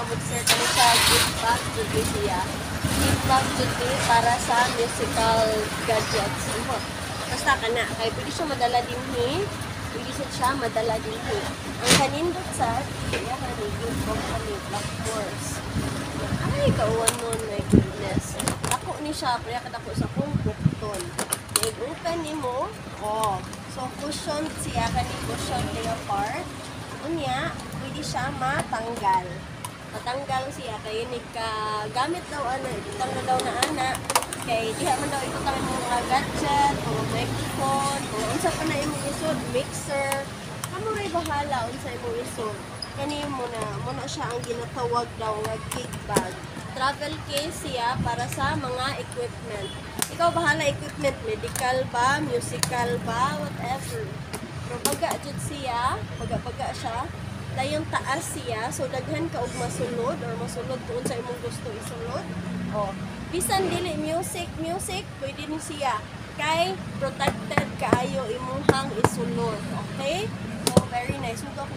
mag-sir ka siya gift bag jud siya. Gift bag jud para sa musical gadgets. Basta kana kay pwede siya madala dinhi. Pwede siya madala dinhi. Ang kanindot sa iya ni good company Black Horse. Ay kauwan nun, my goodness. Ako ni siya, pero ako sa kong bukton. I-open ni mo. Oh. So, cushion siya, kaning cushion leopard. Unya, pwede siya matanggal. Matanggal siya, kaya gamit daw, itang na daw na anak. Kaya diha man daw itutang yung mga gadget, mga microphone, o unsa pa na imong isod, mixer. Kamo ray bahala, unsa imong isod. Kani mo na siya ang ginatawag daw nga gig bag. Travel case siya para sa mga equipment. Ikaw bahala equipment, medical ba, musical ba, whatever. Pero baga jud siya, baga siya. Dayong taas siya, so daghan ka og masulod or masulod kung sa imong gusto isulod. Oh, bisan dili music, pwede ni siya. Kay protected kaayo imong hang isulod, okay? So very nice. Suga ko